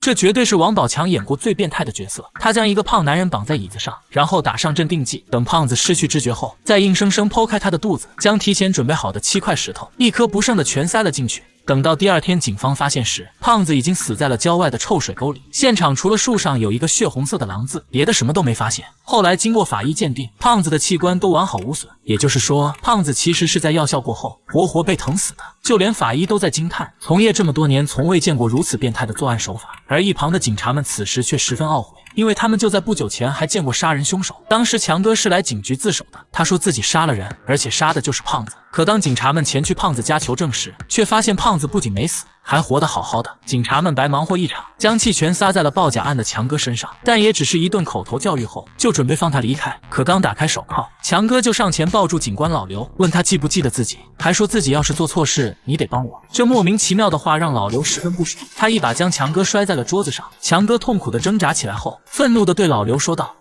这绝对是王宝强演过最变态的角色。他将一个胖男人绑在椅子上，然后打上镇定剂，等胖子失去知觉后，再硬生生剖开他的肚子，将提前准备好的7块石头一颗不剩的全塞了进去。等到第二天警方发现时，胖子已经死在了郊外的臭水沟里。现场除了树上有一个血红色的狼字，别的什么都没发现。后来经过法医鉴定，胖子的器官都完好无损，也就是说，胖子其实是在药效过后活活被疼死的。就连法医都在惊叹，从业这么多年，从未见过如此变态的作案手法。而一旁的警察们此时却十分懊悔，因为他们就在不久前还见过杀人凶手。当时强哥是来警局自首的，他说自己杀了人，而且杀的就是胖子。可当警察们前去胖子家求证时，却发现胖子不仅没死，还活得好好的。警察们白忙活一场，将气全撒在了报假案的强哥身上，但也只是一顿口头教育后，就准备放他离开。可刚打开手铐，强哥就上前抱住警官老刘，问他记不记得自己，还说自己要是做错事，你得帮我。这莫名其妙的话让老刘十分不爽，他一把将强哥摔在了桌子上。强哥痛苦的挣扎起来后，愤怒的对老刘说道：“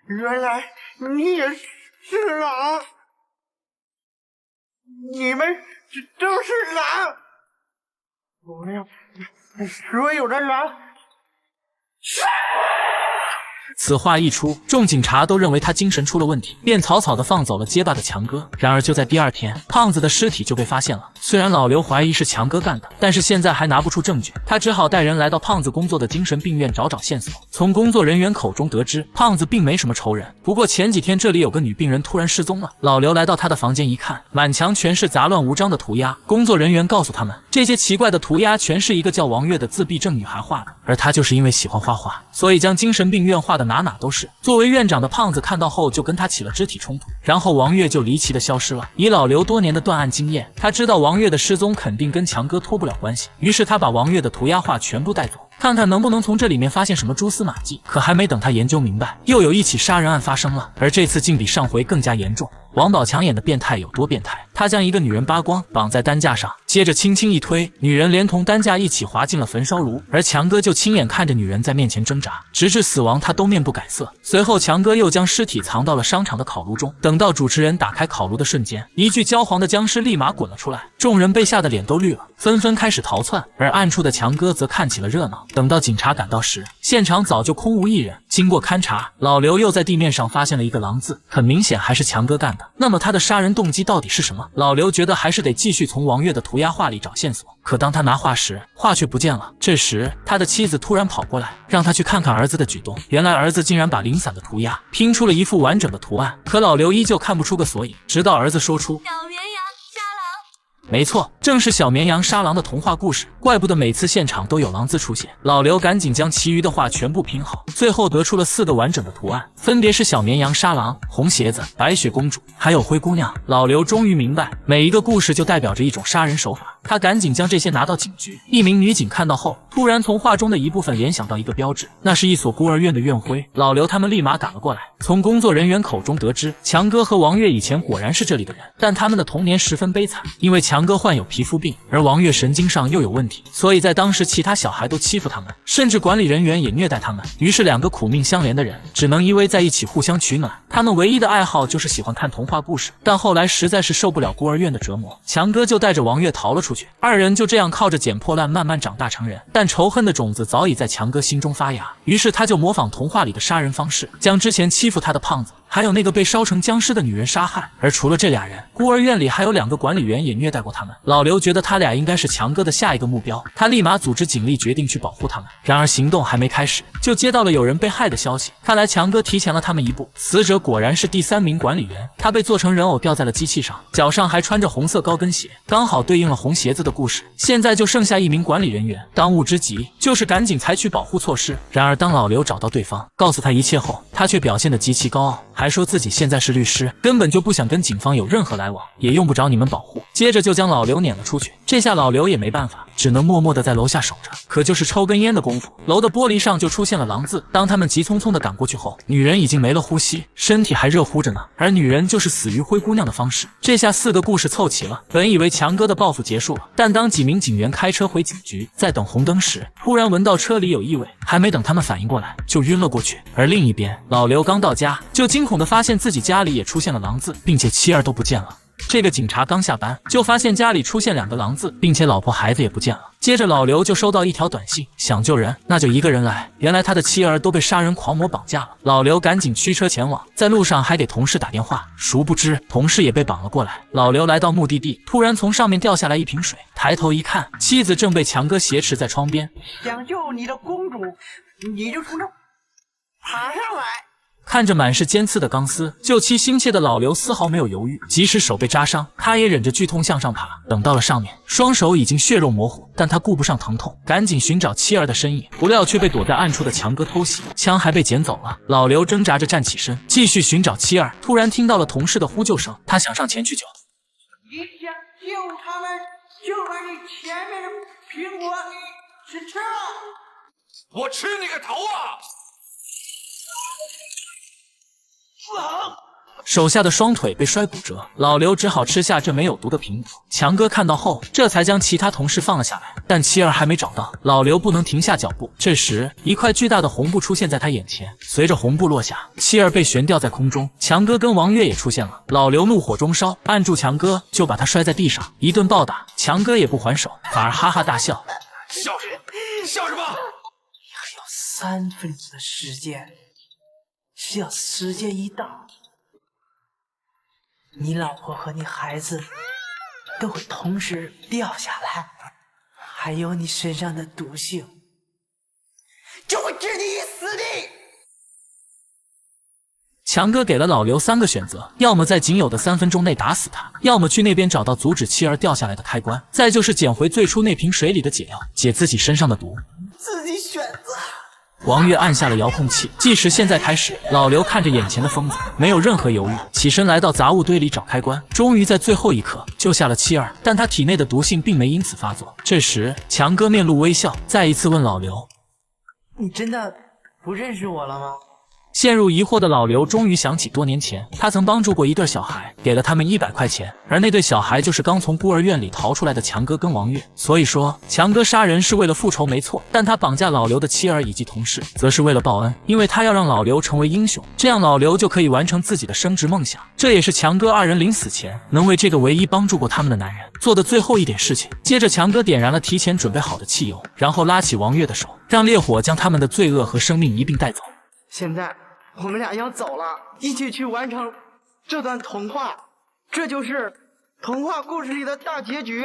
原来你也是狼！你们都是狼！我要把所有的狼杀！”此话一出，众警察都认为他精神出了问题，便草草的放走了结巴的强哥。然而就在第二天，胖子的尸体就被发现了。虽然老刘怀疑是强哥干的，但是现在还拿不出证据，他只好带人来到胖子工作的精神病院找线索。从工作人员口中得知，胖子并没什么仇人，不过前几天这里有个女病人突然失踪了。老刘来到他的房间一看，满墙全是杂乱无章的涂鸦。工作人员告诉他们，这些奇怪的涂鸦全是一个叫王月的自闭症女孩画的，而她就是因为喜欢画画，所以将精神病院画的哪都是。作为院长的胖子看到后就跟他起了肢体冲突，然后王月就离奇的消失了。以老刘多年的断案经验，他知道王月的失踪肯定跟强哥脱不了关系，于是他把王月的涂鸦画全部带走，看看能不能从这里面发现什么蛛丝马迹。可还没等他研究明白，又有一起杀人案发生了，而这次竟比上回更加严重。王宝强演的变态有多变态？他将一个女人扒光，绑在担架上，接着轻轻一推，女人连同担架一起滑进了焚烧炉，而强哥就亲眼看着女人在面前挣扎，直至死亡，他都面不改色。随后强哥又将尸体藏到了商场的烤炉中，等到主持人打开烤炉的瞬间，一具焦黄的僵尸立马滚了出来，众人被吓得脸都绿了，纷纷开始逃窜，而暗处的强哥则看起了热闹。等到警察赶到时，现场早就空无一人。经过勘查，老刘又在地面上发现了一个狼字，很明显还是强哥干的。那么他的杀人动机到底是什么？老刘觉得还是得继续从王月的涂鸦画里找线索。可当他拿画时，画却不见了。这时他的妻子突然跑过来，让他去看看儿子的举动。原来儿子竟然把零散的涂鸦拼出了一幅完整的图案，可老刘依旧看不出个所以，直到儿子说出小绵羊杀狼。没错，正是小绵羊杀狼的童话故事，怪不得每次现场都有狼字出现。老刘赶紧将其余的画全部拼好，最后得出了4个完整的图案，分别是小绵羊杀狼、红鞋子、白雪公主，还有灰姑娘。老刘终于明白，每一个故事就代表着一种杀人手法。他赶紧将这些拿到警局。一名女警看到后，突然从画中的一部分联想到一个标志，那是一所孤儿院的院徽。老刘他们立马赶了过来，从工作人员口中得知，强哥和王月以前果然是这里的人，但他们的童年十分悲惨，因为强哥患有皮肤病，而王月神经上又有问题，所以在当时其他小孩都欺负他们，甚至管理人员也虐待他们。于是2个苦命相连的人只能依偎在一起互相取暖。他们唯一的爱好就是喜欢看童话故事，但后来实在是受不了孤儿院的折磨，强哥就带着王月逃了出去。2人就这样靠着捡破烂慢慢长大成人，但仇恨的种子早已在强哥心中发芽，于是他就模仿童话里的杀人方式，将之前欺负他的胖子还有那个被烧成僵尸的女人杀害。而除了这2人，孤儿院里还有2个管理员也虐待过他们。老刘觉得他俩应该是强哥的下一个目标，他立马组织警力决定去保护他们。然而行动还没开始，就接到了有人被害的消息，看来强哥提前了他们一步。死者果然是第3名管理员，他被做成人偶吊在了机器上，脚上还穿着红色高跟鞋，刚好对应了红鞋子的故事。现在就剩下1名管理人员，当务之急就是赶紧采取保护措施。然而当老刘找到对方，告诉他一切后，他却表现得极其高傲，还说自己现在是律师，根本就不想跟警方有任何来往，也用不着你们保护。接着就将老刘撵了出去。这下老刘也没办法，只能默默地在楼下守着。可就是抽根烟的功夫，楼的玻璃上就出现了狼字。当他们急匆匆地赶过去后，女人已经没了呼吸，身体还热乎着呢，而女人就是死于灰姑娘的方式。这下4个故事凑齐了。本以为强哥的报复结束了，但当几名警员开车回警局，在等红灯时，突然闻到车里有异味，还没等他们反应过来，就晕了过去。而另一边，老刘刚到家，就惊恐地发现自己家里也出现了狼字，并且妻儿都不见了。这个警察刚下班，就发现家里出现2个狼字，并且老婆孩子也不见了。接着老刘就收到一条短信，想救人那就一个人来。原来他的妻儿都被杀人狂魔绑架了。老刘赶紧驱车前往，在路上还给同事打电话，殊不知同事也被绑了过来。老刘来到目的地，突然从上面掉下来一瓶水，抬头一看，妻子正被强哥挟持在窗边。想救你的公主，你就从这爬上来。看着满是尖刺的钢丝，救妻心切的老刘丝毫没有犹豫，即使手被扎伤，他也忍着剧痛向上爬。等到了上面，双手已经血肉模糊，但他顾不上疼痛，赶紧寻找妻儿的身影，不料却被躲在暗处的强哥偷袭，枪还被捡走了。老刘挣扎着站起身，继续寻找妻儿，突然听到了同事的呼救声，他想上前去救。你想救他们，就把你前面的苹果给吃了。我吃你个头啊！手下的双腿被摔骨折，老刘只好吃下这没有毒的苹果。强哥看到后，这才将其他同事放了下来，但妻儿还没找到，老刘不能停下脚步。这时，一块巨大的红布出现在他眼前，随着红布落下，妻儿被悬吊在空中。强哥跟王月也出现了，老刘怒火中烧，按住强哥就把他摔在地上，一顿暴打。强哥也不还手，反而哈哈大笑。笑什么？笑什么？还有3分钟的时间，只要时间一到，你老婆和你孩子都会同时掉下来，还有你身上的毒性就会置你于死地。强哥给了老刘3个选择，要么在仅有的3分钟内打死他，要么去那边找到阻止妻儿掉下来的开关，再就是捡回最初那瓶水里的解药，解自己身上的毒。自己选择。王月按下了遥控器，计时现在开始。老刘看着眼前的疯子，没有任何犹豫，起身来到杂物堆里找开关，终于在最后一刻救下了妻儿，但他体内的毒性并没因此发作。这时，强哥面露微笑，再一次问老刘：“你真的不认识我了吗？”陷入疑惑的老刘终于想起多年前他曾帮助过一对小孩，给了他们100块钱，而那对小孩就是刚从孤儿院里逃出来的强哥跟王月。所以说，强哥杀人是为了复仇没错，但他绑架老刘的妻儿以及同事，则是为了报恩，因为他要让老刘成为英雄，这样老刘就可以完成自己的升职梦想。这也是强哥2人临死前能为这个唯一帮助过他们的男人做的最后一点事情。接着，强哥点燃了提前准备好的汽油，然后拉起王月的手，让烈火将他们的罪恶和生命一并带走。现在我们俩要走了，一起去完成这段童话，这就是童话故事里的大结局。